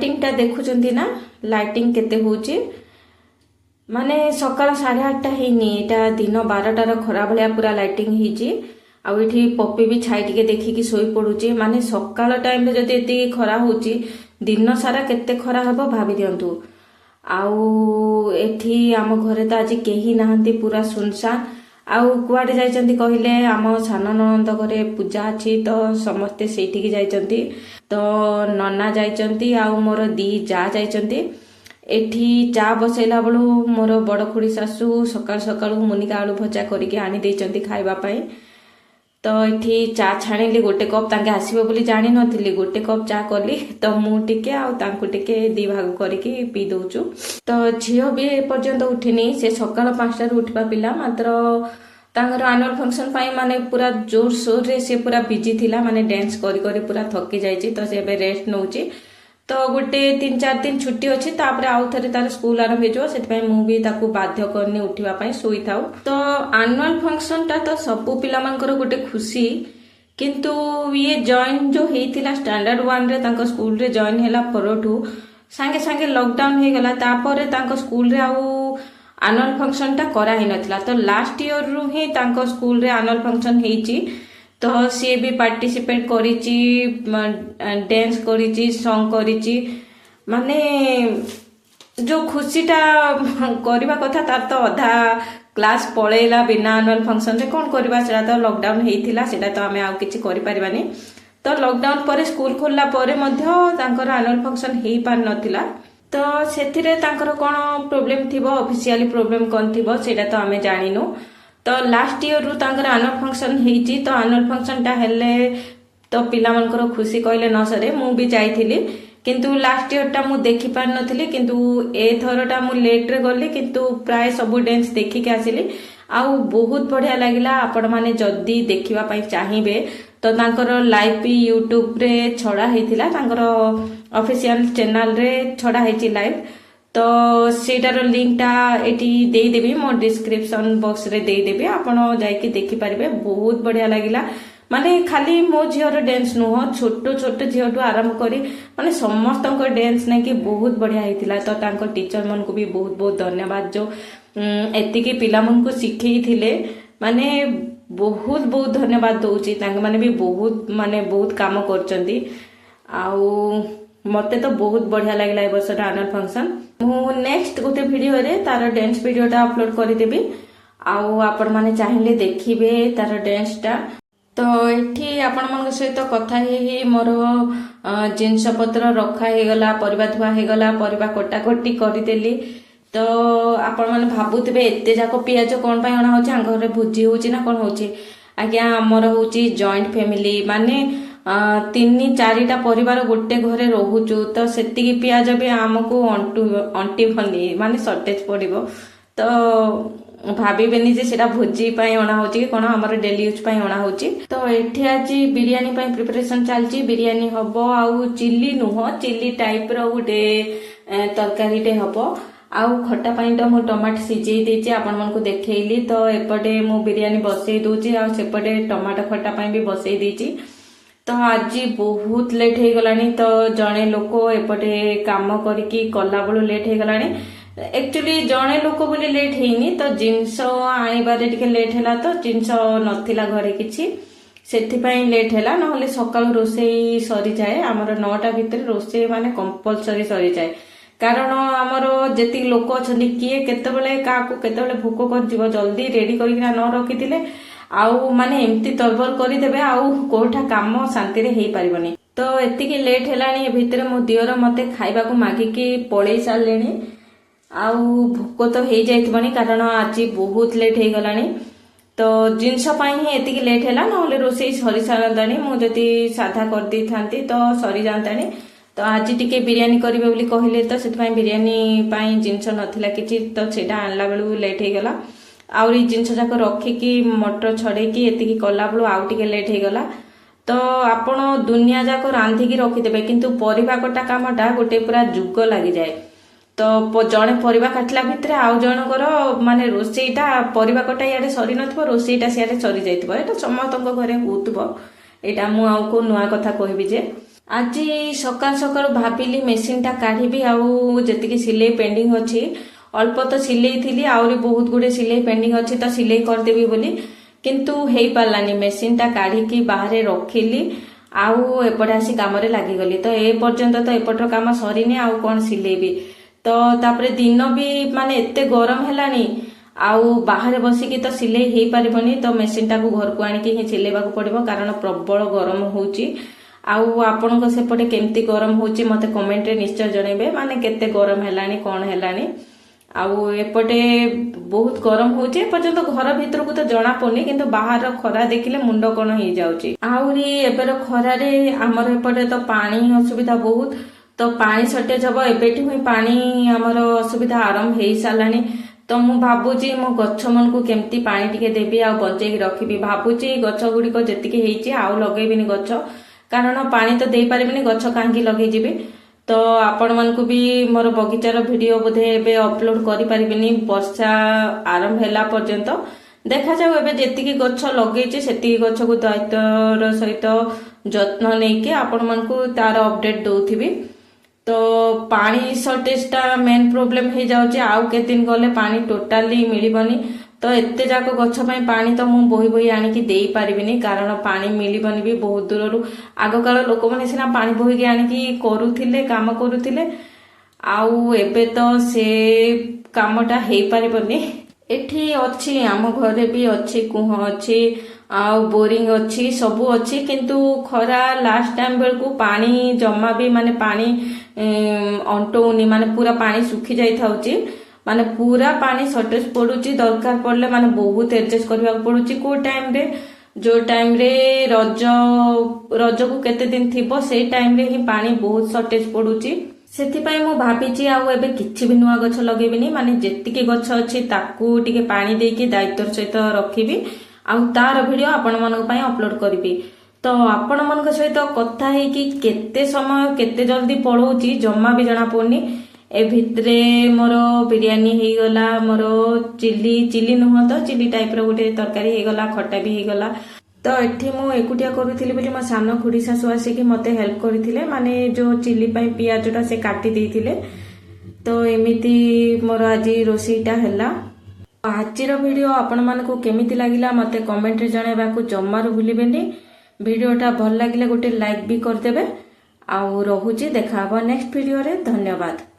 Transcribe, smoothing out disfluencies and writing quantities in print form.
ଲାଇଟିଂଟା ଦେଖୁଛନ୍ତି ନା ଲାଇଟିଂ କେତେ ହେଉଛି ମାନେ ସକାଳ 8:30 ହେଇନି ଏଇଟା ଦିନ 12ଟାର ଖରା ଭଳିଆ ପୁରା ଲାଇଟିଂ ହେଇଛି। ଆଉ ଏଠି ପପି ବି ଛାଇ ଟିକେ ଦେଖିକି ଶୋଇ ପଡୁଛି। ମାନେ ସକାଳ ଟାଇମରେ ଯଦି ଏତିକି ଖରା ହେଉଛି ଦିନ ସାରା କେତେ ଖରା ହବ ଭାବି ଦିଅନ୍ତୁ। ଆଉ ଏଠି ଆମ ଘରେ ତ ଆଜି କେହି ନାହାନ୍ତି, ପୁରା ସୁନସାନ। ଆଉ କୁଆଡେ ଯାଇଛନ୍ତି କହିଲେ, ଆମ ସାନ ନଣନ୍ଦ ଘରେ ପୂଜା ଅଛି ତ ସମସ୍ତେ ସେଇଠିକି ଯାଇଛନ୍ତି। ତ ନନା ଯାଇଛନ୍ତି ଆଉ ମୋର ଦି ଯା ଯାଇଛନ୍ତି। ଏଠି ଚା ବସେଇଲା ବେଳୁ ମୋର ବଡ ଖୁଡି ଶାଶୁ ସକାଳୁ ସକାଳୁ ମୁନିକା ଆଳୁ ଭଜା କରିକି ଆଣି ଦେଇଛନ୍ତି ଖାଇବା ପାଇଁ। ତ ଏଠି ଚା ଛାଣିଲି ଗୋଟେ କପ୍, ତାଙ୍କେ ଆସିବେ ବୋଲି ଜାଣିନଥିଲି, ଗୋଟେ କପ୍ ଚା କଲି। ତ ମୁଁ ଟିକେ ଆଉ ତାଙ୍କୁ ଟିକେ ଦି ଭାଗ କରିକି ପିଇ ଦଉଛୁ। ତ ଝିଅ ବି ଏପର୍ଯ୍ୟନ୍ତ ଉଠିନି, ସେ ସକାଳ 5ଟାରୁ ଉଠିବା ପିଲା, ମାତ୍ର ତାଙ୍କର ଆନୁଆଲ ଫଙ୍କସନ ପାଇଁ ମାନେ ପୁରା ଜୋରସୋରରେ ସେ ପୁରା ବିଜି ଥିଲା, ମାନେ ଡ୍ୟାନ୍ସ କରି କରି ପୁରା ଥକି ଯାଇଛି। ତ ସେ ଏବେ ରେଷ୍ଟ ନଉଛି। ତ ଗୋଟେ 3-4 ଦିନ ଛୁଟି ଅଛି, ତାପରେ ଆଉ ଥରେ ତାର ସ୍କୁଲ ଆରମ୍ଭ ହେଇଯିବ। ସେଥିପାଇଁ ମୁଁ ବି ତାକୁ ବାଧ୍ୟ କରିନି ଉଠିବା ପାଇଁ, ଶୋଇଥାଉ। ତ ଆନୁଆଲ ଫଙ୍କସନ ଟା ତ ସବୁ ପିଲାମାନଙ୍କର ଗୋଟେ ଖୁସି, କିନ୍ତୁ ଇଏ ଜଏନ୍ ଯୋଉ ହେଇଥିଲା ଷ୍ଟାଣ୍ଡାର୍ଡ 1ରେ ତାଙ୍କ ସ୍କୁଲରେ ଜଏନ୍ ହେଲା ପରଠୁ ସାଙ୍ଗେ ସାଙ୍ଗେ ଲକଡାଉନ ହେଇଗଲା। ତାପରେ ତାଙ୍କ ସ୍କୁଲରେ ଆଉ ଆନୁଆଲ ଫଙ୍କସନ ଟା କରାହେଇନଥିଲା। ତ ଲାଷ୍ଟ ଇୟରରୁ ହିଁ ତାଙ୍କ ସ୍କୁଲରେ ଆନୁଆଲ ଫଙ୍କସନ ହେଇଛି। ତ ସିଏ ବି ପାର୍ଟିସିପେଟ କରିଛି, ଡ୍ୟାନ୍ସ କରିଛି, ସଙ୍ଗ କରିଛି। ମାନେ ଯୋଉ ଖୁସିଟା କରିବା କଥା ତାର ତ ଅଧା କ୍ଲାସ ପଳେଇଲା ବିନା ଆନୁଆଲ ଫଙ୍କସନରେ। କଣ କରିବା, ସେଟା ତ ଲକଡାଉନ ହେଇଥିଲା, ସେଟା ତ ଆମେ ଆଉ କିଛି କରିପାରିବାନି। ତ ଲକଡାଉନ ପରେ ସ୍କୁଲ ଖୋଲିଲା ପରେ ମଧ୍ୟ ତାଙ୍କର ଆନୁଆଲ ଫଙ୍କସନ ହେଇପାରିନଥିଲା। ତ ସେଥିରେ ତାଙ୍କର କଣ ପ୍ରୋବ୍ଲେମ ଥିବ, ଅଫିସିଆଲି ପ୍ରୋବ୍ଲେମ କଣ ଥିବ ସେଇଟା ତ ଆମେ ଜାଣିନୁ। ତ ଲାଷ୍ଟ ଇୟରରୁ ତାଙ୍କର ଆନୁଆଲ ଫଙ୍କସନ ହେଇଛି। ତ ଆନୁଆଲ ଫଙ୍କସନ ଟା ହେଲେ ତ ପିଲାମାନଙ୍କର ଖୁସି କହିଲେ ନ ସରେ। ମୁଁ ବି ଯାଇଥିଲି, କିନ୍ତୁ ଲାଷ୍ଟ ଇୟରଟା ମୁଁ ଦେଖି ପାରିନଥିଲି, କିନ୍ତୁ ଏଥରଟା ମୁଁ ଲେଟରେ ଗଲି, କିନ୍ତୁ ପ୍ରାୟ ସବୁ ଡ୍ୟାନ୍ସ ଦେଖିକି ଆସିଲି। ଆଉ ବହୁତ ବଢିଆ ଲାଗିଲା। ଆପଣ ମାନେ ଯଦି ଦେଖିବା ପାଇଁ ଚାହିଁବେ ତ ତାଙ୍କର ଲାଇଭ ବି ୟୁଟ୍ୟୁବରେ ଛଡା ହେଇଥିଲା, ତାଙ୍କର ଅଫିସିଆଲ ଚ୍ୟାନେଲରେ ଛଡା ହେଇଛି ଲାଇଭ। ତ ସେଇଟାର ଲିଙ୍କଟା ଏଠି ଦେଇଦେବି, ମୋ ଡିସ୍କ୍ରିପସନ ବକ୍ସରେ ଦେଇଦେବି, ଆପଣ ଯାଇକି ଦେଖିପାରିବେ। ବହୁତ ବଢିଆ ଲାଗିଲା। ମାନେ ଖାଲି ମୋ ଝିଅର ଡ୍ୟାନ୍ସ ନୁହଁ, ଛୋଟ ଛୋଟ ଝିଅଠୁ ଆରମ୍ଭ କରି ମାନେ ସମସ୍ତଙ୍କ ଡ୍ୟାନ୍ସ ନେଇକି ବହୁତ ବଢିଆ ହେଇଥିଲା। ତ ତାଙ୍କ ଟିଚର ମାନଙ୍କୁ ବି ବହୁତ ବହୁତ ଧନ୍ୟବାଦ, ଯୋଉ ଏତିକି ପିଲାମାନଙ୍କୁ ଶିଖେଇଥିଲେ। ମାନେ ବହୁତ ବହୁତ ଧନ୍ୟବାଦ ଦଉଛି। ତାଙ୍କ ମାନେ ବି ବହୁତ କାମ କରୁଛନ୍ତି। ଆଉ ମତେ ତ ବହୁତ ବଢିଆ ଲାଗିଲା ଏ ବର୍ଷର ଆନୁଆଲ ଫଙ୍କସନ। ମୁଁ ନେକ୍ସଟ ଗୋଟେ ଭିଡିଓରେ ତାର ଡ୍ୟାନ୍ସ ଭିଡିଓଟା ଅପଲୋଡ କରିଦେବି, ଆଉ ଆପଣ ମାନେ ଚାହିଁଲେ ଦେଖିବେ ତାର ଡ୍ୟାନ୍ସଟା। ତ ଏଠି ଆପଣମାନଙ୍କ ସହିତ କଥା ହେଇ ମୋର ଜିନିଷ ପତ୍ର ରଖା ହେଇଗଲା, ପରିବା ଧୁଆ ହେଇଗଲା, ପରିବା କଟାକଟି କରିଦେଲି। ତ ଆପଣ ମାନେ ଭାବୁଥିବେ ଏତେ ଯାକ ପିଆଜ କଣ ପାଇଁ ଅଣା ହଉଛି, ଆମ ଘରେ ଭୋଜି ହଉଛି ନା କଣ ହଉଛି। ଆଜ୍ଞା, ଆମର ହଉଛି ଜଏଣ୍ଟ ଫ୍ୟାମିଲି, ମାନେ 3-4ଟା ପରିବାର ଗୋଟେ ଘରେ ରହୁଛୁ। ତ ସେତିକି ପିଆଜ ବି ଆମକୁ ଅଣ୍ଟିବନି, ମାନେ ସର୍ଟେଜ ପଡିବ। ତ ଭାବିବେନି ଯେ ସେଟା ଭୋଜି ପାଇଁ ଅଣା ହଉଛି କି କଣ, ଆମର ଡେଲି ୟୁଜ ପାଇଁ ଅଣା ହଉଛି। ତ ଏଠି ଆଜି ବିରିୟାନୀ ପାଇଁ ପ୍ରିପାରେସନ ଚାଲିଛି। ବିରିୟାନୀ ହବ, ଆଉ ଚିଲି ନୁହଁ, ଚିଲି ଟାଇପର ଗୋଟେ ତରକାରୀଟେ ହବ। ଆଉ ଖଟା ପାଇଁ ତ ମୁଁ ଟମାଟୋ ସିଝେଇ ଦେଇଛି, ଆପଣ ମାନଙ୍କୁ ଦେଖେଇଲି। ତ ଏପଟେ ମୁଁ ବିରିୟାନୀ ବସେଇ ଦଉଛି, ଆଉ ସେପଟେ ଟମାଟୋ ଖଟା ପାଇଁ ବି ବସେଇ ଦେଇଛି। ତ ଆଜି ବହୁତ ଲେଟ୍ ହେଇଗଲାଣି। ତ ଜଣେ ଲୋକ ଏପଟେ କାମ କରିକି କଲାବେଳୁ ଲେଟ୍ ହେଇଗଲାଣି। ଆକ୍ଚୁଆଲି ଜଣେ ଲୋକ ବୋଲି ଲେଟ୍ ହେଇନି, ତ ଜିନିଷ ଆଣିବାରେ ଟିକେ ଲେଟ୍ ହେଲା। ତ ଜିନିଷ ନଥିଲା ଘରେ କିଛି, ସେଥିପାଇଁ ଲେଟ୍ ହେଲା। ନହେଲେ ସକାଳୁ ରୋଷେଇ ସରିଯାଏ, ଆମର 9ଟା ଭିତରେ ରୋଷେଇ ମାନେ କମ୍ପଲସରି ସରିଯାଏ। କାରଣ ଆମର ଯେତିକି ଲୋକ ଅଛନ୍ତି, କିଏ କେତେବେଳେ କାହାକୁ କେତେବେଳେ ଭୋକ କରିଯିବ, ଜଲ୍ଦି ରେଡି କରିକିନା ନ ରଖିଥିଲେ ଆଉ ମାନେ ଏମିତି ତରବର କରିଦେବେ, ଆଉ କୋଉଟା କାମ ଶାନ୍ତିରେ ହେଇପାରିବନି। ତ ଏତିକି ଲେଟ୍ ହେଲାଣି, ଏ ଭିତରେ ମୋ ଦିଅର ମତେ ଖାଇବାକୁ ମାଗିକି ପଳେଇ ସାରିଲେଣି। ଆଉ ଭୋକ ତ ହେଇଯାଇଥିବନି, କାରଣ ଆଜି ବହୁତ ଲେଟ୍ ହେଇଗଲାଣି। ତ ଜିନିଷ ପାଇଁ ହିଁ ଏତିକି ଲେଟ୍ ହେଲା, ନହେଲେ ରୋଷେଇ ସରି ସାରନ୍ତାଣି। ମୁଁ ଯଦି ସାଧା କରିଦେଇଥାନ୍ତି ତ ସରିଯାଆନ୍ତାଣି। ତ ଆଜି ଟିକେ ବିରିୟାନୀ କରିବେ ବୋଲି କହିଲେ, ତ ସେଥିପାଇଁ ବିରିୟାନୀ ପାଇଁ ଜିନିଷ ନଥିଲା କିଛି, ତ ସେଇଟା ଆଣିଲା ବେଳକୁ ଲେଟ୍ ହେଇଗଲା। ଆହୁରି ଜିନିଷ ଯାକ ରଖିକି ମଟର ଛଡେଇକି ଏତିକି କଲା ବେଳୁ ଆଉ ଟିକେ ଲେଟ୍ ହେଇଗଲା। ତ ଆପଣ ଦୁନିଆ ଯାକ ରାନ୍ଧିକି ରଖିଦେବେ, କିନ୍ତୁ ପରିବା କଟା କାମଟା ଗୋଟେ ପୁରା ଯୁଗ ଲାଗିଯାଏ। ତ ଜଣେ ପରିବା କାଟିଲା ଭିତରେ ଆଉ ଜଣଙ୍କର ମାନେ ରୋଷେଇଟା, ପରିବା କଟା ଇଆଡେ ସରି ନଥିବ, ରୋଷେଇଟା ସିଆଡେ ସରି ଯାଇଥିବ। ଏଇଟା ସମସ୍ତଙ୍କ ଘରେ ହଉଥିବ, ଏଇଟା ମୁଁ ଆଉ କୋଉ ନୂଆ କଥା କହିବି ଯେ। ଆଜି ସକାଳୁ ସକାଳୁ ଭାବିଲି ମେସିନଟା କାଢିବି ଆଉ ଯେତିକି ସିଲେଇ ପେଣ୍ଡିଂ ଅଛି ଅଳ୍ପ ତ ସିଲେଇ ଥିଲି ଆହୁରି ବହୁତ ଗୁଡେ ସିଲେଇ ପେଣ୍ଡିଂ ଅଛି ତ ସିଲେଇ କରିଦେବି ବୋଲି କିନ୍ତୁ ହେଇପାରିଲାନି ମେସିନଟା କାଢିକି ବାହାରେ ରଖିଲି ଆଉ ଏପଟେ ଆସି କାମରେ ଲାଗିଗଲି ତ ଏ ପର୍ଯ୍ୟନ୍ତ ତ ଏପଟର କାମ ସରିନି ଆଉ କଣ ସିଲେଇବି ତ ତାପରେ ଦିନ ବି ମାନେ ଏତେ ଗରମ ହେଲାଣି ଆଉ ବାହାରେ ବସିକି ତ ସିଲେଇ ହେଇପାରିବନି ତ ମେସିନଟାକୁ ଘରକୁ ଆଣିକି ହିଁ ସିଲେଇବାକୁ ପଡିବ କାରଣ ପ୍ରବଳ ଗରମ ହଉଛି ଆଉ ଆପଣଙ୍କ ସେପଟେ କେମିତି ଗରମ ହଉଛି ମତେ କମେଣ୍ଟରେ ନିଶ୍ଚୟ ଜଣେଇବେ ମାନେ କେତେ ଗରମ ହେଲାଣି କଣ ହେଲାଣି ଆଉ ଏପଟେ ବହୁତ ଗରମ ହଉଛି ଏପର୍ଯ୍ୟନ୍ତ ଘର ଭିତରକୁ ତ ଜଣା ପଡୁନି କିନ୍ତୁ ବାହାର ଖରା ଦେଖିଲେ ମୁଣ୍ଡ କଣ ହେଇଯାଉଛି ଆହୁରି ଏବେର ଖରାରେ ଆମର ଏପଟେ ତ ପାଣି ଅସୁବିଧା ବହୁତ ତ ପାଣି ସର୍ଟେଜ ହବ ଏବେଠୁ ହିଁ ପାଣି ଆମର ଅସୁବିଧା ଆରମ୍ଭ ହେଇସାରିଲାଣି ତ ମୁଁ ଭାବୁଛି ମୋ ଗଛ ମାନଙ୍କୁ କେମିତି ପାଣି ଟିକେ ଦେବି ଆଉ ବଞ୍ଚେଇକି ରଖିବି ଭାବୁଛି ଗଛ ଗୁଡିକ ଯେତିକି ହେଇଛି ଆଉ ଲଗେଇବିନି ଗଛ କାରଣ ପାଣି ତ ଦେଇପାରିବିନି ଗଛ କାହିଁକି ଲଗେଇଯିବି ତ ଆପଣ ମାନଙ୍କୁ ବି ମୋର ବଗିଚାର ଭିଡିଓ ବୋଧେ ଏବେ ଅପଲୋଡ କରିପାରିବିନି ବର୍ଷା ଆରମ୍ଭ ହେଲା ପର୍ଯ୍ୟନ୍ତ ଦେଖାଯାଉ ଏବେ ଯେତିକି ଗଛ ଲଗେଇଛି ସେତିକି ଗଛକୁ ଦାୟିତ୍ୱର ସହିତ ଯତ୍ନ ନେଇକି ଆପଣ ମାନଙ୍କୁ ତାର ଅପଡେଟ ଦଉଥିବି ତ ପାଣି ସର୍ଟେଜଟା ମେନ୍ ପ୍ରୋବ୍ଲେମ ହେଇଯାଉଛି ଆଉ କେତେ ଦିନ ଗଲେ ପାଣି ଟୋଟାଲି ମିଳିବନି ତ ଏତେ ଯାକ ଗଛ ପାଇଁ ପାଣି ତ ମୁଁ ବୋହି ବୋହି ଆଣିକି ଦେଇପାରିବିନି କାରଣ ପାଣି ମିଳିବନି ବି ବହୁତ ଦୂରରୁ ଆଗକାଳ ଲୋକମାନେ ସିନା ପାଣି ବୋହିକି ଆଣିକି କରୁଥିଲେ କାମ କରୁଥିଲେ ଆଉ ଏବେ ତ ସେ କାମଟା ହେଇପାରିବନି ଏଠି ଅଛି ଆମ ଘରେ ବି ଅଛି କୁହ ଅଛି ଆଉ ବୋରିଂ ଅଛି ସବୁ ଅଛି କିନ୍ତୁ ଖରା ଲାଷ୍ଟ ଟାଇମ ବେଳକୁ ପାଣି ଜମା ବି ମାନେ ପାଣି ଅଣ୍ଟଉନି ମାନେ ପୁରା ପାଣି ଶୁଖି ଯାଇଥାଉଛି ମାନେ ପୁରା ପାଣି ସର୍ଟେଜ ପଡୁଛି ଦରକାର ପଡିଲେ ମାନେ ବହୁତ ଆଡଜଷ୍ଟ କରିବାକୁ ପଡୁଛି କୋଉ ଟାଇମରେ ଯୋଉ ଟାଇମରେ ରଜକୁ କେତେ ଦିନ ଥିବ ସେଇ ଟାଇମରେ ହିଁ ପାଣି ବହୁତ ସର୍ଟେଜ ପଡୁଛି ସେଥିପାଇଁ ମୁଁ ଭାବିଛି ଆଉ ଏବେ କିଛି ବି ନୂଆ ଗଛ ଲଗେଇବିନି ମାନେ ଯେତିକି ଗଛ ଅଛି ତାକୁ ଟିକେ ପାଣି ଦେଇକି ଦାୟିତ୍ୱର ସହିତ ରଖିବି ଆଉ ତାର ଭିଡିଓ ଆପଣମାନଙ୍କ ପାଇଁ ଅପଲୋଡ କରିବି ତ ଆପଣମାନଙ୍କ ସହିତ କଥା ହେଇକି କେତେ ସମୟ କେତେ ଜଲ୍ଦି ପଳଉଛି ଜମା ବି ଜଣା ପଡୁନି ଏ ଭିତରେ ମୋର ବିରିୟାନୀ ହେଇଗଲା ମୋର ଚିଲି ନୁହଁ ତ ଚିଲି ଟାଇପର ଗୋଟେ ତରକାରୀ ହେଇଗଲା ଖଟା ବି ହେଇଗଲା ତ ଏଠି ମୁଁ ଏକୁଟିଆ କରୁଥିଲି ବୋଲି ମୋ ସାନ ଖୁଡି ଶାଶୁ ଆସିକି ମତେ ହେଲ୍ପ କରିଥିଲେ ମାନେ ଯୋଉ ଚିଲି ପାଇଁ ପିଆଜଟା ସେ କାଟି ଦେଇଥିଲେ ତ ଏମିତି ମୋର ଆଜି ରୋଷେଇଟା ହେଲା ଆଜିର ଭିଡିଓ ଆପଣମାନଙ୍କୁ କେମିତି ଲାଗିଲା ମତେ କମେଣ୍ଟରେ ଜଣାଇବାକୁ ଜମାରୁ ଭୁଲିବେନି ଭିଡିଓଟା ଭଲ ଲାଗିଲେ ଗୋଟେ ଲାଇକ୍ ବି କରିଦେବେ ଆଉ ରହୁଛି ଦେଖା ହବ ନେକ୍ସଟ ଭିଡିଓରେ ଧନ୍ୟବାଦ।